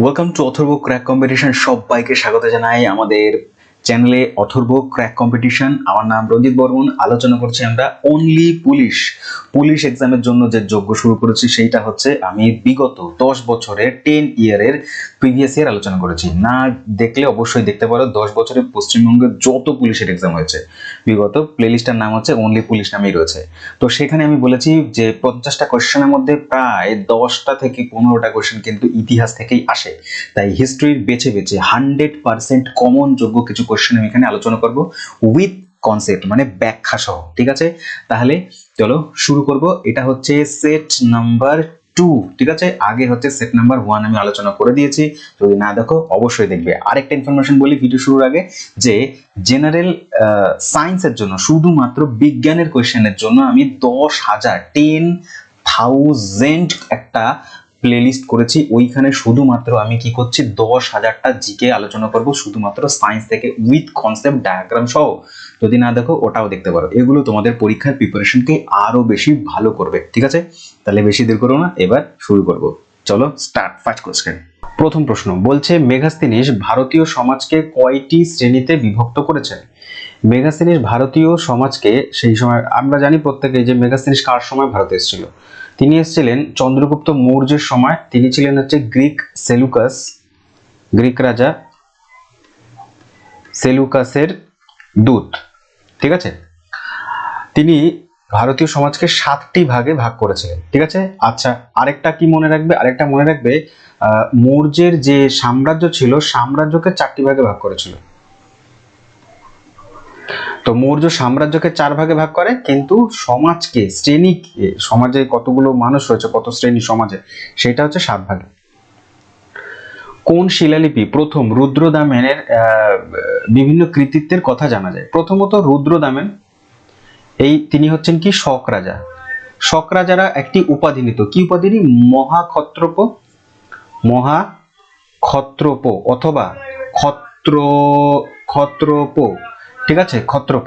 Welcome to Atharva crack competition. সবাইকে স্বাগত জানাই আমাদের চ্যানেলে অথর্ব ক্র্যাক কম্পিটিশন। আমার নাম রঞ্জিত বর্মন। আলোচনা করছি আমরা অনলি পুলিশ এক্সামের জন্য যে যোগ্য শুরু করেছি সেইটা হচ্ছে আমি বিগত 10 বছরের 10 ইয়ারের প্রিভিয়াস ইয়ার আলোচনা করেছি। না দেখলে অবশ্যই দেখতে পারো 10 বছরে পশ্চিমবঙ্গে যত পুলিশের এক্সাম হয়েছে বিগত প্লেলিস্টটার নাম হচ্ছে অনলি পুলিশ নামেই রয়েছে। তো সেখানে আমি বলেছি যে 50টা কোয়েশ্চেনের মধ্যে প্রায় 10টা থেকে 15টা কোয়েশ্চেন কিন্তু ইতিহাস থেকেই আসে। তাই হিস্ট্রির বেছে বেছে 100% কমন যোগ্য কিছু কোয়েশ্চেন আমি এখানে আলোচনা করব উইথ কনসেপ্ট, মানে ব্যাখ্যা সহ। ঠিক আছে, তাহলে চলো শুরু করব। এটা হচ্ছে সেট নাম্বার 2। ঠিক আছে, আগে হচ্ছে সেট নাম্বার 1 আমি আলোচনা করে দিয়েছি, যদি না দেখো অবশ্যই দেখবে। আরেকটা ইনফরমেশন বলি ভিডিও শুরুর আগে, যে জেনারেল সায়েন্সের জন্য শুধুমাত্র বিজ্ঞানের কোয়েশ্চেনের জন্য আমি 10,000 একটা প্লেলিস্ট করেছি। ওইখানে শুধুমাত্র আমি কি করছি, 10,000টা জিকে আলোচনা করব শুধুমাত্র সায়েন্স থেকে উইথ কনসেপ্ট ডায়াগ্রাম সহ। যদি না দেখো ওটাও দেখতে পারো। এগুলো তোমাদের পরীক্ষার প্রিপারেশনকে আরো বেশি ভালো করবে। ঠিক আছে, তাহলে বেশি দেরি করো না, এবার শুরু করব। চলো স্টার্ট। ফার্স্ট কোশ্চেন, প্রথম প্রশ্ন বলছে মেগাস্তিনিস ভারতীয় সমাজকে কয়টি শ্রেণীতে বিভক্ত করেছেন? মেগাস্তিনিস ভারতীয় সমাজকে, সেই সময় আমরা জানি প্রত্যেকে যে মেগাস্তিনিস কার সময় ভারতে এসেছিল। তিনি এসেছিলেন চন্দ্রগুপ্ত মৌর্যের সময়। তিনি ছিলেন হচ্ছে গ্রিক রাজা সেলুকাসের দূত। ঠিক আছে, তিনি ভারতীয় সমাজকে 7টি ভাগে ভাগ করেছিলেন। ঠিক আছে, আচ্ছা আরেকটা কি মনে রাখবে, মৌর্যের যে সাম্রাজ্য ছিল, সাম্রাজ্যকে 4টি ভাগে ভাগ করেছিল। তো মৌর্য সাম্রাজ্যকে 4 ভাগে ভাগ করে, কিন্তু সমাজকে, শ্রেণীকে, সমাজে কতগুলো মানুষ রয়েছে, কত শ্রেণী সমাজে, সেটা হচ্ছে 7 ভাগে। কোন শিলালিপি প্রথম রুদ্রদামেনের বিভিন্ন কৃতিত্বের কথা জানা যায়? প্রথমত রুদ্রদামেন, তিনি হচ্ছেন কি শক রাজা। শক রাজারা একটি উপাধি নিত। কি উপাধি? মহাক্ষত্রপ অথবা ক্ষত্রপ। ঠিক আছে, ক্ষত্রপ।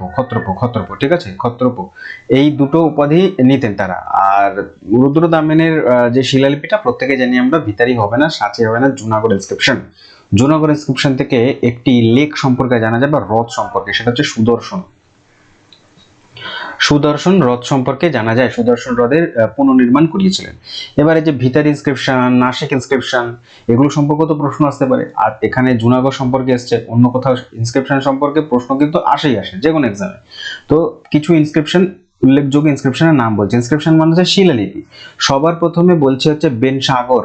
ঠিক আছে, ক্ষত্রপ, এই দুটো উপাধি নিতেন তারা। আর রুদ্রদামেনের যে শিলালিপিটা প্রত্যেকে জানি আমরা, ভিতারি হবে না, সাঁচি হবে না, জুনাগড় ইনস্ক্রিপশন থেকে একটি লেক সম্পর্কে জানা যায় বা হ্রদ সম্পর্কে, সেটা হচ্ছে সুদর্শন হ্রদ সম্পর্কে জানা যায়। সুদর্শন হ্রদের পুনর্নির্মাণ করিয়েছিলেন। এবারে যে ভিতারি ইনস্ক্রিপশন, নাসিক ইনস্ক্রিপশন, এগুলো সম্পর্কে তো প্রশ্ন আসতে পারে। আর এখানে জুনাগড় সম্পর্কে এসছে, অন্য কোথাও ইনস্ক্রিপশন সম্পর্কে প্রশ্ন কিন্তু আসে যে কোনো এক্সামে। তো কিছু ইনস্ক্রিপশন, উল্লেখযোগ্য ইনস্ক্রিপশনের নাম বলছে। ইনস্ক্রিপশন মানে হচ্ছে শিলালিপি। সবার প্রথমে বলছে হচ্ছে বেনসাগর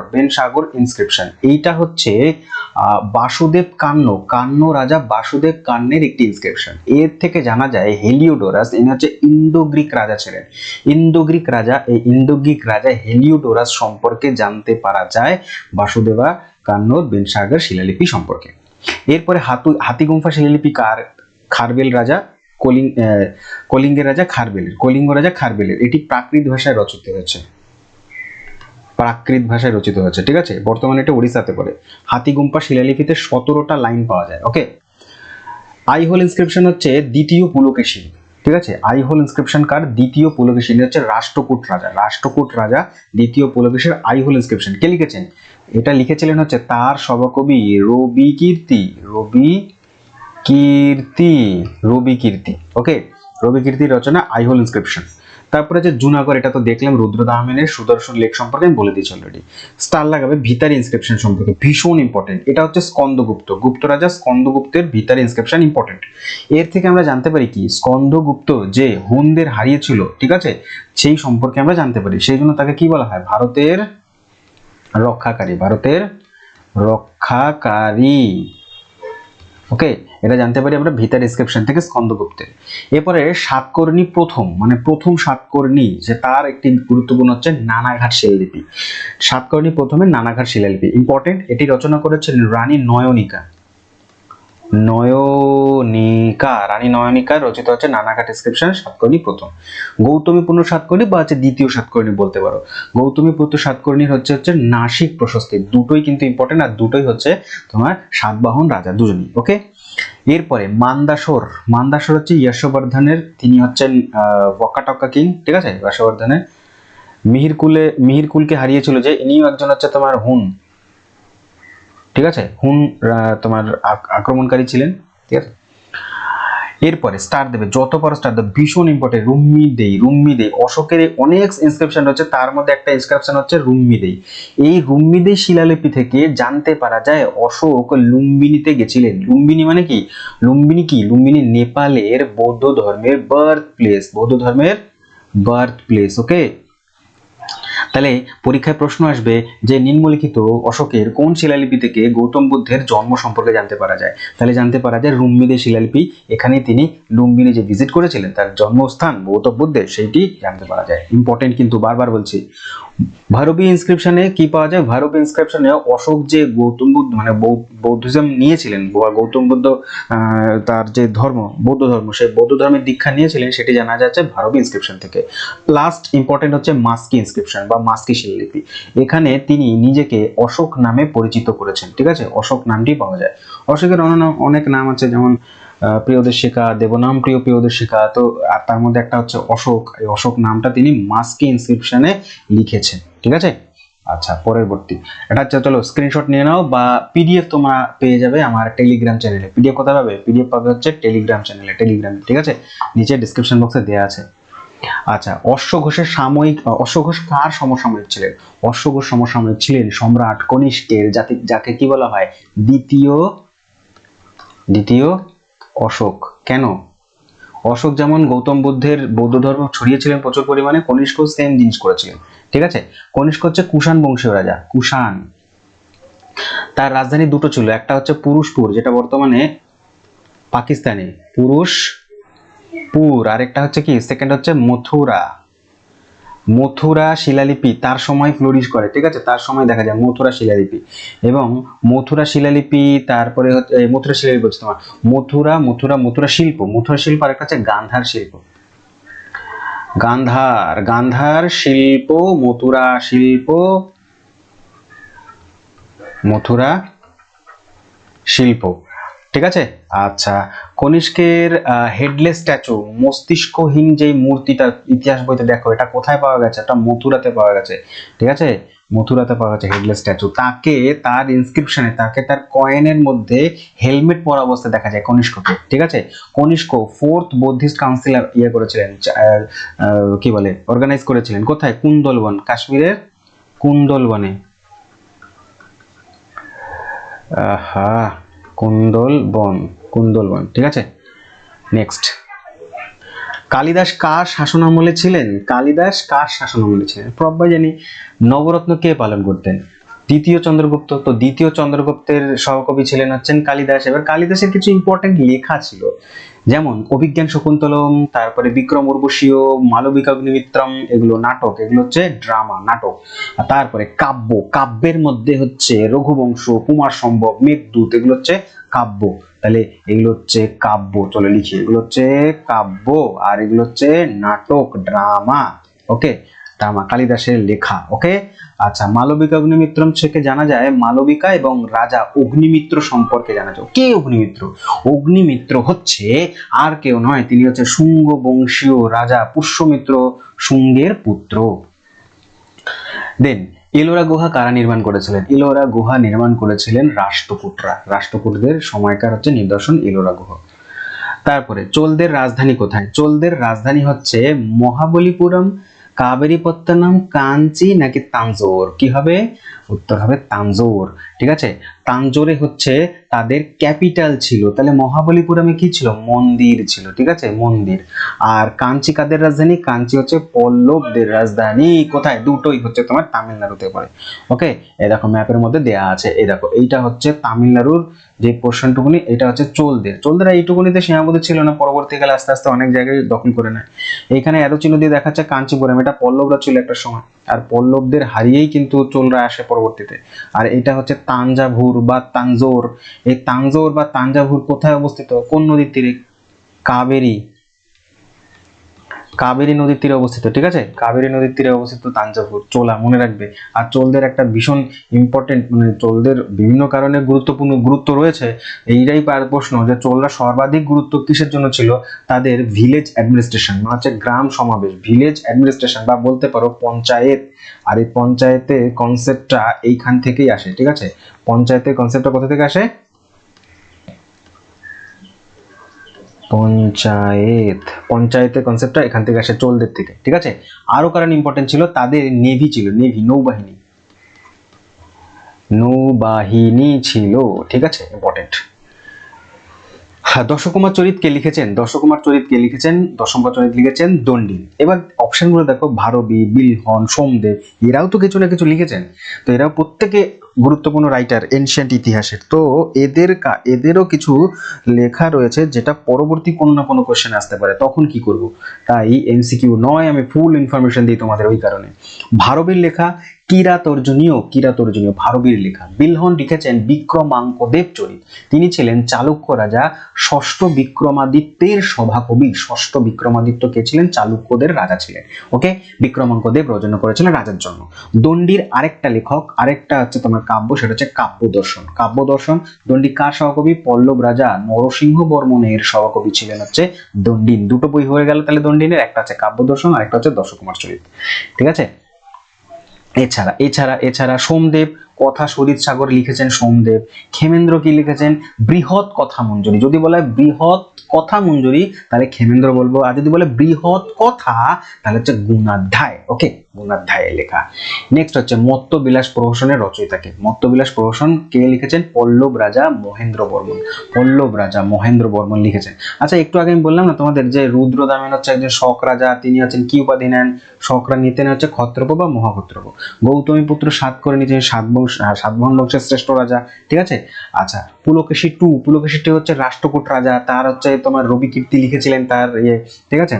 ইনস্ক্রিপশন। এইটা হচ্ছে বাসুদেব কান্ন রাজা বাসুদেব কান্নের একটি ইনস্ক্রিপশন। এর থেকে জানা যায় হেলিওডোরাস, ইনি হচ্ছে ইন্দো গ্রিক রাজা ছিলেন। এই ইন্দো গ্রিক রাজা হেলিওডোরাস সম্পর্কে জানতে পারা যায় বাসুদেবা কান্নর বেনসাগর শিলালিপি সম্পর্কে। এরপরে হাতিগুম্ফা শিলালিপি কার? খারবেল রাজা, কলিঙ্গ রাজা খারবেলের। এটি প্রাকৃত ভাষায় রচিত হয়েছে। ঠিক আছে, বর্তমানে এটা উড়িষ্যাতে পড়ে। হাতিগুম্ফা শিলালিপিতে 17টা লাইন পাওয়া যায়। ওকে, আইহোল ইনস্ক্রিপশন হচ্ছে দ্বিতীয় পুলকেশী। ঠিক আছে, আইহোল ইনস্ক্রিপশন কার? দ্বিতীয় পুলকেশী, হচ্ছে রাষ্ট্রকূট রাজা দ্বিতীয় পুলকেশীর আইহোল ইনস্ক্রিপশন। কে লিখেছেন? এটা লিখেছিলেন হচ্ছে তার সভাকবি রবি কীর্তি। ওকে, রবি কীর্তির রচনা আইহোল ইনস্ক্রিপশন। তারপরে যে জুনাগড়, এটা তো দেখলাম রুদ্রদামেনের সুদর্শন লেক সম্পর্কে আমি বলে দিয়েছি অলরেডি। স্টার লাগাবে ভিতারি ইনস্ক্রিপশন সম্পর্কে, ভীষণ ইম্পর্টেন্ট। এটা হচ্ছে গুপ্ত রাজা স্কন্দগুপ্তের ভিতারি ইনস্ক্রিপশন ইম্পর্টেন্ট। এর থেকে আমরা জানতে পারি কি, স্কন্দগুপ্ত যে হুনদের হারিয়েছিল, ঠিক আছে, সেই সম্পর্কে আমরা জানতে পারি। সেই জন্য তাকে কি বলা হয়? ভারতের রক্ষাকারী। ওকে, এটা জানতে পারি আমরা ভিতার ইনস্ক্রিপশন থেকে স্কন্দগুপ্তের। এরপরে সাতকর্ণী প্রথম সাতকর্ণী, যে তার একটি গুরুত্বপূর্ণ হচ্ছে নানাঘাট শিলালিপি। সাতকর্ণী প্রথমে নানাঘাট শিলালিপি ইম্পর্টেন্ট। এটি রচনা করেছেন রানী নয়নিকা। রানী নয়নিকার রচিত হচ্ছে নানাঘাট ইনস্ক্রিপশন, সাতকর্ণী প্রথম। গৌতমীপুত্র সাতকর্ণী বা হচ্ছে দ্বিতীয় সাতকর্ণী বলতে পারো। গৌতমীপুত্র সাতকর্ণীর হচ্ছে নাসিক প্রশস্তি। দুটোই কিন্তু ইম্পর্টেন্ট, আর দুটোই হচ্ছে তোমার সাতবাহন রাজা, দুজনই। ওকে, এরপরে মান্দাসর হচ্ছে যশবর্ধনের, তিনি হচ্ছেন ওয়াকাটকা কিং। ঠিক আছে, যশবর্ধনের মিহিরকুলকে হারিয়েছিল যে, ইনিও একজন হচ্ছে তোমার হুন। ঠিক আছে, তোমার আক্রমণকারী ছিলেন। ঠিক আছে, এরপরে স্টার দেবে, যত পারো স্টার দেবে, ভীষণ ইম্পর্টেন্ট। রুম্মি দেই অশোকের অনেক ইনস্ক্রিপশন হচ্ছে, তার মধ্যে একটা ইনস্ক্রিপশন হচ্ছে রুম্মি দেই। এই রুম্মি দেই শিলালিপি থেকে জানতে পারা যায় অশোক লুম্বিনীতে গেছিলেন। লুম্বিনী মানে কি? লুম্বিনী নেপালের বৌদ্ধ ধর্মের বার্থ প্লেস। ওকে, তাহলে পরীক্ষায় প্রশ্ন আসবে যে নিম্নলিখিত অশোকের কোন শিলালিপি থেকে গৌতম বুদ্ধের জন্ম সম্পর্কে জানতে পারা যায়? তাহলে জানতে পারা যায় রুম্মিদের শিলালিপি, এখানে তিনি লুম্বিনী যে ভিজিট করেছিলেন তার জন্মস্থান গৌতম বুদ্ধের, সেইটি জানতে পারা যায়। ইম্পর্টেন্ট কিন্তু, বারবার বলছি। ভারবী ইনস্ক্রিপশনে কি পাওয়া যায়? ভারবী ইনস্ক্রিপশনে অশোক যে গৌতম বুদ্ধ মানে বৌদ্ধিজম নিয়েছিলেন, গৌতম বুদ্ধ তার যে বৌদ্ধ ধর্ম, সেই বৌদ্ধ ধর্মের দীক্ষা নিয়েছিলেন, সেটি জানা যাচ্ছে ভারবী ইনস্ক্রিপশন থেকে। লাস্ট ইম্পর্টেন্ট হচ্ছে মাস্কি ইনস্ক্রিপশন বা মাস্কি শিলালিপি। এখানে তিনি নিজেকে অশোক নামে পরিচিত করেছেন। ঠিক আছে, অশোক নামটি পাওয়া যায়। অশোকের অনেক নাম আছে, যেমন প্রিয়দর্শিকা, দেবনাম প্রিয়দর্শিকা। তো আর তার মধ্যে একটা হচ্ছে অশোক। এই অশোক নামটা তিনি মাস্কি ইনস্ক্রিপশনে লিখেছেন। ঠিক আছে, আচ্ছা পরবর্তী এটা হচ্ছে, চলো স্ক্রিনশট নিয়ে নাও বা পিডিএফ তোমরা পেয়ে যাবে আমার টেলিগ্রাম চ্যানেলে। পিডিএফ কোথায় পাবে? পিডিএফ পাবে হচ্ছে টেলিগ্রাম চ্যানেলে, টেলিগ্রাম। ঠিক আছে, নিচে ডিসক্রিপশন বক্সে দেওয়া আছে। আচ্ছা, অশ্ব ঘোষ কার সমসাময়িক ছিলেন? অশ্ব ঘোষ সমসাময়িক ছিলেন সম্রাট কনিষ্কের, যাকে কি বলা হয়? দ্বিতীয় অশোক। কেন? অশোক যেমন গৌতম বুদ্ধের বৌদ্ধ ধর্ম ছড়িয়েছিলেন প্রচুর পরিমাণে, কনিষ্ক সেম জিনিস করেছিলেন। ঠিক আছে, কনিষ্ক হচ্ছে কুষাণ বংশীয় রাজা, কুষাণ। তার রাজধানী দুটো ছিল, একটা হচ্ছে পুরুষপুর, যেটা বর্তমানে পাকিস্তানে, পুরুষপুর। আরেকটা হচ্ছে কি, সেকেন্ড হচ্ছে মথুরা শিলালিপি তার সময় ফ্লোরিশ করে। ঠিক আছে, তার সময় দেখা যায় মথুরা শিলালিপি। এবং মথুরা শিলালিপি, তারপরে হচ্ছে মথুরা শিলালিপি বলছি তোমার, মথুরা শিল্প আরেকটা হচ্ছে গান্ধার শিল্প। গান্ধার শিল্প, মথুরা শিল্প। ঠিক আছে, আচ্ছা। কনিষ্কের হেডলেস স্ট্যাচু, মস্তিষ্কহীন যে মূর্তিটা ইতিহাস বইতে দেখো, এটা কোথায় পাওয়া গেছে? এটা মথুরাতে পাওয়া গেছে। ঠিক আছে, মথুরাতে পাওয়া গেছে হেডলেস স্ট্যাচু। তার ইনস্ক্রিপশনে, তার কয়েনের মধ্যে হেলমেট পরা অবস্থায় দেখা যায় কনিষ্ককে। ঠিক আছে, কনিষ্ক ফোর্থ বৌদ্ধিস্ট কাউন্সিলর করেছিলেন, কি বলে, অর্গানাইজ করেছিলেন। কোথায়? কুন্দলবন, কাশ্মীরের কুন্দলবনে। আহা, কুন্দলবন। ঠিক আছে, নেক্সট। কালিদাস কার শাসনামলে ছিলেন? প্রবাই জানি। নবরত্ন কে পালন করতেন? দ্বিতীয় চন্দ্রগুপ্ত। তো দ্বিতীয় চন্দ্রগুপ্তের সহকবি ছিলেন হচ্ছেন কালিদাস। এবার কালিদাসের কিছু ইম্পর্টেন্ট লেখা ছিল, যেমন অভিজ্ঞান শকুন্তলম, তারপরে বিক্রম উর্বশীয়, মালবিকা অগ্নিমিত্রম, এগুলো নাটক, এগুলো হচ্ছে ড্রামা, নাটক। আর তারপরে কাব্যের মধ্যে হচ্ছে রঘুবংশ, কুমার সম্ভব, মেঘদূত, এগুলো হচ্ছে কাব্য। তাহলে এগুলো হচ্ছে কাব্য, চলে লিখি, এগুলো হচ্ছে কাব্য, আর এগুলো হচ্ছে নাটক, ড্রামা। ওকে, ড্রামা, কালিদাসের লেখা। ওকে, আচ্ছা। মালবিকা অগ্নিমিত্রম থেকে জানা যায় মালবিকা এবং রাজা অগ্নিমিত্র সম্পর্কে জানা যায়। কে অগ্নিমিত্র? অগ্নিমিত্র হচ্ছে আর কেউ নয়, তিনি হচ্ছে শুঙ্গ বংশীয় রাজা পুষ্যমিত্র, শুঙ্গের পুত্র। দেন এলোরা গুহা কারা নির্মাণ করেছিলেন? এলোরা গুহা নির্মাণ করেছিলেন রাষ্ট্রকূটদের সময়কার হচ্ছে নিদর্শন এলোরা গুহা। তারপরে চোলদের রাজধানী কোথায়? চোলদের রাজধানী হচ্ছে মহাবলীপুরম, কাবেরীপত্তনম, কাঞ্চি নাকি তাঞ্জোর? কি হবে? উত্তর হবে তাঞ্জোর। ঠিক আছে, তাঞ্জোরে হচ্ছে তাদের ক্যাপিটাল ছিল। তাহলে মহাবলীপুরমে কি ছিল? মন্দির ছিল। ঠিক আছে, মন্দির। আর কাঞ্চি কাদের রাজধানী? কাঞ্চি হচ্ছে পল্লবদের রাজধানী। কোথায়? দুটোই হচ্ছে তোমার তামিলনাড়ুতে পড়ে। ওকে, এই দেখো ম্যাপের মধ্যে দেয়া আছে, এই দেখো, এইটা হচ্ছে তামিলনাড়ুর যে পোর্শনটুকুনি, এটা হচ্ছে চোলদের এইটুকুনিতে সীমাবদ্ধ ছিল না, পরবর্তীকালে আস্তে আস্তে অনেক জায়গায় দখল করে নেয়। এইখানে এরো চিহ্ন দিয়ে দেখাচ্ছে কাঞ্চিপুরম, এটা পল্লবরা ছিল একটা সময়, আর পল্লবদের হারিয়েই কিন্তু চোলরা আসে পরবর্তীতে। আর এটা হচ্ছে তাঞ্জাভুর বা তাঞ্জোর। এই তাঞ্জোর বা তাঞ্জাভুর কোথায় অবস্থিত? কোন নদীর তীরে? কাবেরী নদীর তীরে অবস্থিত, ঠিক আছে, কাবেরী নদীর তীরে অবস্থিত তাঞ্জাভুর। চোলা মনে রাখবে। আর চোলদের একটা ভীষণ ইম্পর্টেন্ট, মানে চোলদের বিভিন্ন কারণে গুরুত্বপূর্ণ গুরুত্ব রয়েছে। এইটাই প্রশ্ন যে চোলরা সর্বাধিক গুরুত্ব কিসের জন্য ছিল? তাদের ভিলেজ অ্যাডমিনিস্ট্রেশন, মানে হচ্ছে গ্রাম সমাবেশ, ভিলেজ অ্যাডমিনিস্ট্রেশন বা বলতে পারো পঞ্চায়েত। আর এই পঞ্চায়েতে কনসেপ্টটা এইখান থেকেই আসে, ঠিক আছে। পঞ্চায়েতের কনসেপ্টটা কোথা থেকে আসে? পঞ্চায়েতের কনসেপ্টটা এখান থেকে আসে, চোলদের থেকে, ঠিক আছে। আরো কারণ ইম্পর্টেন্ট ছিল, তাদের নেভি ছিল, নেভি নৌবাহিনী, নৌবাহিনী ছিল, ঠিক আছে, ইম্পর্টেন্ট। হ্যাঁ, দশকুমার চরিত কে লিখেছেন? দশকুমার চরিত কে লিখেছেন? দশকুমার চরিত লিখেছেন দণ্ডিন। এবার অপশনগুলো দেখো, ভারবী, বিলহন, সোমদেব, এরাও তো কিছু না কিছু লিখেছেন। তো এরাও প্রত্যেকে গুরুত্বপূর্ণ রাইটার এনশিয়েন্ট ইতিহাসের। তো এদেরও কিছু লেখা রয়েছে যেটা পরবর্তী কোনো না কোনো কোশ্চেন আসতে পারে, তখন কি করব? তাই এমসিকিউ নয়, আমি ফুল ইনফরমেশন দিই তোমাদের ওই কারণে। ভারবীর লেখা কিরাতর্জনীয়, কিরাতর্জনীয় ভারবীর লেখা। বিলহন লিখেছেন বিক্রমাঙ্কদেব চরিত। তিনি ছিলেন চালুক্য রাজা ষষ্ঠ বিক্রমাদিত্যের সভাকবি। ষষ্ঠ বিক্রমাদিত্য কে ছিলেন? চালুক্যদের রাজা ছিলেন। ওকে, বিক্রমাঙ্কদেব রচনা করেছিলেন রাজার জন্য। দণ্ডির আরেকটা লেখক, আরেকটা হচ্ছে তোমার কাব্য, সেটা হচ্ছে কাব্যদর্শন। কাব্যদর্শন দণ্ডি কার সভাকবি? পল্লব রাজা নরসিংহ বর্মণের সভাকবি ছিলেন হচ্ছে দণ্ডিন। দুটো বই হয়ে গেল তাহলে দণ্ডিনের, একটা হচ্ছে কাব্যদর্শন আর একটা হচ্ছে দশকুমার চরিত, ঠিক আছে। এছাড়া এছাড়া এছাড়া সোমদেব কথা সরিৎ সাগর লিখেছেন সোমদেব। ক্ষেমেন্দ্র কি লিখেছেন? বৃহৎ কথা মঞ্জুরি। যদি বলে বৃহৎ কথা মঞ্জুরি তাহলে ক্ষেমেন্দ্র বলবো, আর যদি বলে বৃহৎ কথা তাহলে হচ্ছে গুণাধ্যায়। ওকে, গুণাধ্যায়ের লেখা। নেক্সট হচ্ছে মত্তবিলাস প্রহসনের রচয়িতাকে। মত্তবিলাস প্রহসন কে লিখেছেন? পল্লব রাজা মহেন্দ্র বর্মন। পল্লব রাজা মহেন্দ্র বর্মন লিখেছেন। আচ্ছা, একটু আগে আমি বললাম না তোমাদের যে রুদ্রদামেন হচ্ছে একজন শক রাজা, তিনি হচ্ছেন কি উপাধি নেন? শকরা নিতেন হচ্ছে ক্ষত্রপ বা মহাক্ষত্রপ। গৌতমী পুত্র সাত করে নিতেন সাতবাহন বংশের শ্রেষ্ঠ রাজা, ঠিক আছে। আচ্ছা, পুলকেশী পুলকেশী হচ্ছে রাষ্ট্রকূট রাজা, তার হচ্ছে তোমার রবি কীর্তি লিখেছিলেন তার ইয়ে, ঠিক আছে।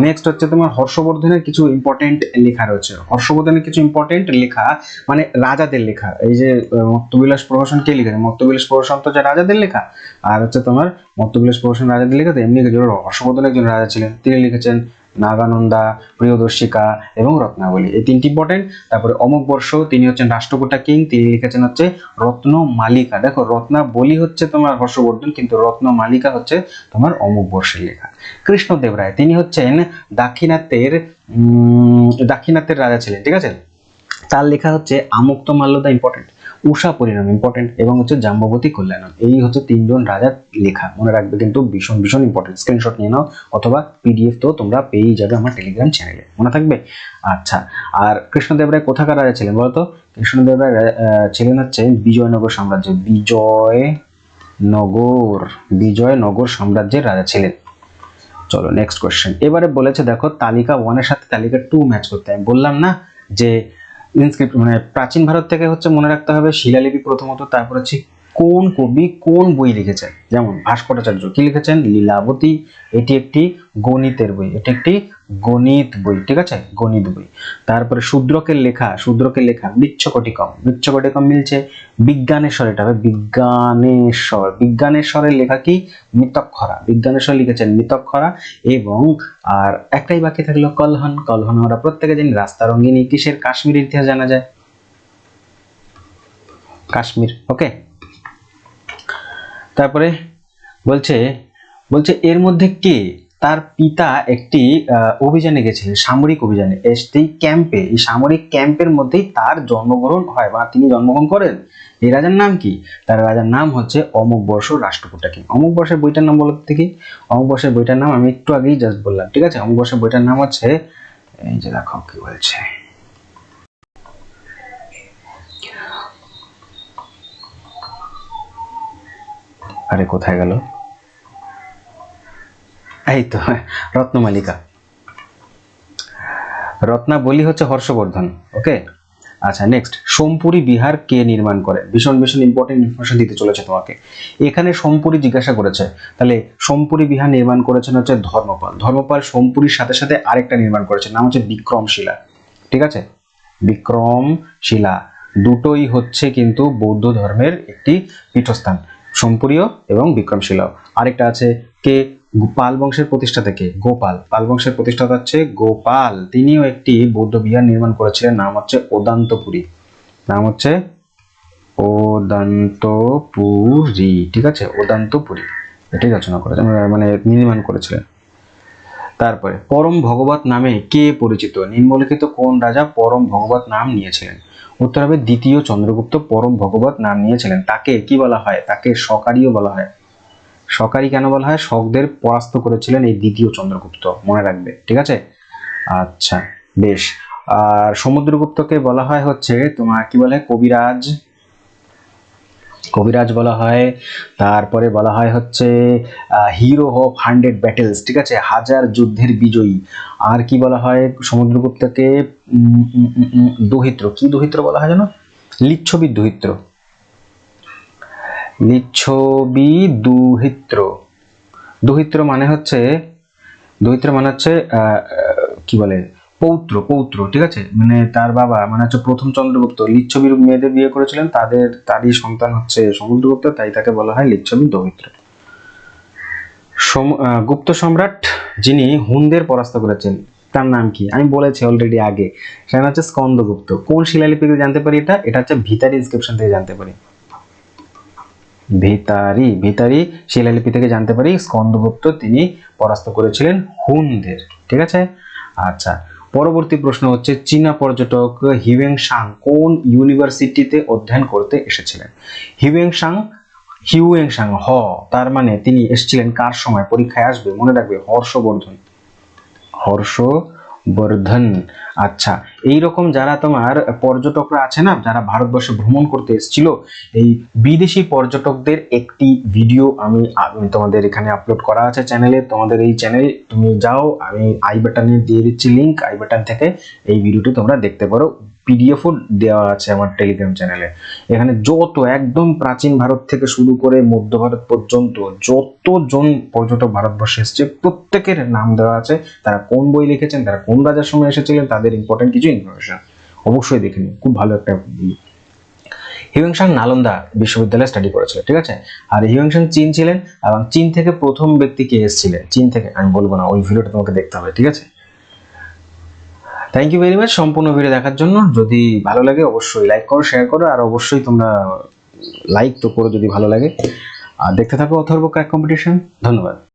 নেক্সট হচ্ছে তোমার হর্ষবর্ধনের কিছু ইম্পর্টেন্ট লেখা রয়েছে। হর্ষবর্ধনের কিছু ইম্পর্টেন্ট লেখা মানে রাজাদের লেখা। এই যে মত্তবিলাস প্রহসন কে লিখেছে? মত্তবিলাস প্রহসন তো রাজাদের লেখা, আর হচ্ছে তোমার মত্তবিলাস প্রহসন রাজাদের লেখা। তো এমনি হর্ষবর্ধন একজন রাজা ছিলেন, তিনি লিখেছেন নাগানন্দা, প্রিয়দর্শিকা এবং রত্নাবলী, এই তিনটি ইম্পর্টেন্ট। তারপরে অমুক বর্ষ, তিনি হচ্ছেন রাষ্ট্রকূটা কিং, তিনি লিখেছেন হচ্ছে রত্নমালিকা। দেখো, রত্নাবলী হচ্ছে তোমার হর্ষবর্ধন, কিন্তু রত্নমালিকা হচ্ছে তোমার অমুক বর্ষের লেখা। কৃষ্ণদেব রায়, তিনি হচ্ছেন দাক্ষিণাত্যের রাজা ছিলেন, ঠিক আছে। তার লেখা হচ্ছে আমুক্ত মাল্যদা, ইম্পর্টেন্ট। উষা পরিণাম, ইম্পর্টেন্ট, এবং হচ্ছে জাম্ববতী কল্যাণম। এই হচ্ছে তিনজন রাজার লেখা, মনে রাখবে কিন্তু, ভীষণ ভীষণ ইম্পর্টেন্ট। স্ক্রিনশট নিয়ে নাও, অথবা পিডিএফ তো তোমরা পেয়েই যাবে আমার টেলিগ্রাম চ্যানেলে, মনে থাকবে। আচ্ছা, আর কৃষ্ণদেব রায় কোথাকার রাজা ছিলেন বলতো? কৃষ্ণদেব রায় ছিলেন হচ্ছে বিজয়নগর সাম্রাজ্য, বিজয়নগর সাম্রাজ্যের রাজা ছিলেন। চলো নেক্সট কোশ্চেন। এবারে বলেছে দেখো, তালিকা 1 এর সাথে তালিকা 2 ম্যাচ করতে। আমি বললাম না যে ইনস্ক্রিপ্ট মানে প্রাচীন ভারত থেকে হচ্ছে মনে রাখতে হবে শিলালিপি প্রথমত, তারপর হচ্ছে কোন কবি কোন বই লিখেছেন। যেমন ভাস্করাচার্য কি লিখেছেন? লীলাবতী। এটি একটি গণিতের বই, এটি একটি গণিত বই, ঠিক আছে, গণিত বই। তারপরে শূদ্রকের লেখা মৃচ্ছকটিকম, মৃচ্ছকটিকম মিলছে। বিজ্ঞানেশ্বর, এটা হবে বিজ্ঞানেশ্বরের লেখা কি? মিতক্ষরা। বিজ্ঞানেশ্বর লিখেছেন মিতক্ষরা। এবং আর একটাই বাকি থাকলো কলহন। আমরা প্রত্যেকে জানি রাস্তা রঙ্গিনী কিসের? কাশ্মীরের ইতিহাস জানা যায়, কাশ্মীর। ওকে, তারপরে বলছে এর মধ্যে কে তার পিতা একটি অভিযানে গেছিলেন, সামরিক অভিযানে। এই সামরিক ক্যাম্পের মধ্যেই তার জন্মগ্রহণ হয় বা তিনি জন্মগ্রহণ করেন। এই রাজার নাম কি? তার রাজার নাম হচ্ছে অমুক বর্ষ রাষ্ট্রকূটা কিং। অমুক বর্ষের বইটার নাম বলতে কি? অমুক বর্ষের বইটার নাম আমি একটু আগেই জাস্ট বললাম, ঠিক আছে। অমুক বর্ষের বইটার নাম হচ্ছে, এই যে দেখো কি বলছে, আরে কোথায় গেল? এই তো, রত্নমালিকা। রত্নাবলী হচ্ছে হর্ষবর্ধন। ওকে, আচ্ছা নেক্সট, সোমপুরী বিহার কে নির্মাণ করে? ভীষণ ভীষণ ইম্পর্টেন্ট ইনফরমেশন দিতে চলেছে তোমাকে। এখানে সোমপুরী জিজ্ঞাসা করেছে, তাহলে সোমপুরী বিহার নির্মাণ করেছেন হচ্ছে ধর্মপাল সোমপুরীর সাথে সাথে আরেকটা নির্মাণ করেছে, নাম হচ্ছে বিক্রমশিলা, ঠিক আছে। বিক্রমশিলা দুটোই হচ্ছে কিন্তু বৌদ্ধ ধর্মের একটি পীঠস্থান, সোমপুরীও এবং বিক্রমশিলাও। আরেকটা আছে কে? পাল বংশের প্রতিষ্ঠাতা কে? গোপাল। পাল বংশের প্রতিষ্ঠাতা হচ্ছে গোপাল। তিনিও একটি বৌদ্ধ বিহার নির্মাণ করেছিলেন, নাম হচ্ছে ওদান্তপুরী। নাম হচ্ছে ওদান্তপুরী, ঠিক আছে, ওদান্তপুরী এটাই রচনা করেছেন, মানে নির্মাণ করেছিলেন। তারপরে পরম ভগবত নামে কে পরিচিত? নিম্নলিখিত কোন রাজা পরম ভগবত নাম নিয়েছিলেন? উত্তর হবে দ্বিতীয় চন্দ্রগুপ্ত পরম ভগবত নাম নিয়েছিলেন। তাকে কি বলা হয়? তাকে শকারিও বলা হয়। শকারি কেন বলা হয়? শকদের পরাস্ত করেছিলেন এই দ্বিতীয় চন্দ্রগুপ্ত, মনে রাখবে, ঠিক আছে। আচ্ছা, বেশ। আর সমুদ্রগুপ্তকে বলা হয় হচ্ছে তোমার কি বলে? কবিরাজ, কবিরাজ বলা হয়। তারপরে বলা হয় হচ্ছে হিরো অফ 100 ব্যাটেলস, ঠিক আছে, 1000 যুদ্ধের বিজয়ী। আর কি বলা হয় সমুদ্রগুপ্তকে? দহিত্র। কি দহিত্র বলা হয় জানো? লিচ্ছবি দহিত্র, লিচ্ছবি দুহিত্র। দহিত্র মানে হচ্ছে, দহিত্র মানে হচ্ছে কি বলে? পৌত্র, পৌত্র, ঠিক আছে, মানে তার বাবা মানে হচ্ছে প্রথম চন্দ্রগুপ্ত লিচ্ছবির মেয়েদের বিয়ে করেছিলেন, তারই সন্তান হচ্ছে সমুদ্রগুপ্ত, তাই তাকে বলা হয় লিচ্ছবি দহিত্র। গুপ্ত সম্রাট যিনি হুনদের পরাস্ত করেছেন তার নাম কি? আমি বলেছি অলরেডি আগে, সেটা হচ্ছে স্কন্দগুপ্ত। কোন শিলালিপি থেকে জানতে পারি এটা? এটা হচ্ছে ভিতারি ইনস্ক্রিপশন থেকে জানতে পারি। ভিতারি শিলালিপি থেকে জানতে পারি স্কন্দগুপ্ত তিনি পরাস্ত করেছিলেন হুনদের, ঠিক আছে। আচ্ছা, পরবর্তী প্রশ্ন হচ্ছে চীনা পর্যটক হিউয়েনসাং কোন ইউনিভার্সিটিতে অধ্যয়ন করতে এসেছিলেন? হিউয়েনসাং তার মানে তিনি এসেছিলেন কার সময়? পরীক্ষায় আসবে, মনে রাখবে, হর্ষবর্ধন। আচ্ছা, এইরকম যারা তোমার পর্যটকরা আছে না, যারা ভারতবর্ষে ভ্রমণ করতে এসেছিল, এই বিদেশি পর্যটকদের একটি ভিডিও আমি তোমাদের এখানে আপলোড করা আছে চ্যানেলে। তোমাদের এই চ্যানেল তুমি যাও, আমি আই বাটনে দিয়ে দিচ্ছি লিংক, আই বাটন থেকে এই ভিডিওটি তোমরা দেখতে পারো। পিডিএফও দেওয়া আছে আমার টেলিগ্রাম চ্যানেলে। এখানে যত একদম প্রাচীন ভারত থেকে শুরু করে মধ্য ভারত পর্যন্ত যতজন পর্যটক ভারতবর্ষে এসেছে প্রত্যেকের নাম দেওয়া আছে, তারা কোন বই লিখেছেন, তারা কোন রাজার সময় এসেছিলেন, তাদের ইম্পর্টেন্ট কিছু ইনফরমেশন অবশ্যই দেখে নিন, খুব ভালো একটা। হিউয়েনসাং নালন্দা বিশ্ববিদ্যালয়ে স্টাডি করেছিল, ঠিক আছে। আর হিউয়েনসাং চীন ছিলেন, এবং চীন থেকে প্রথম ব্যক্তি কে এসেছিলেন? চীন থেকে আমি বলবো না, ওই ভিডিওটা তোমাকে দেখতে হবে, ঠিক আছে। থ্যাংক ইউ ভেরি মাচ সম্পূর্ণ ভিডিও দেখার জন্য। যদি ভালো লাগে অবশ্যই লাইক করো, শেয়ার করো, আর অবশ্যই তোমরা লাইক তো করো যদি ভালো লাগে। আর দেখতে থাকো অথর্ব ক্র্যাক কম্পিটিশন। ধন্যবাদ।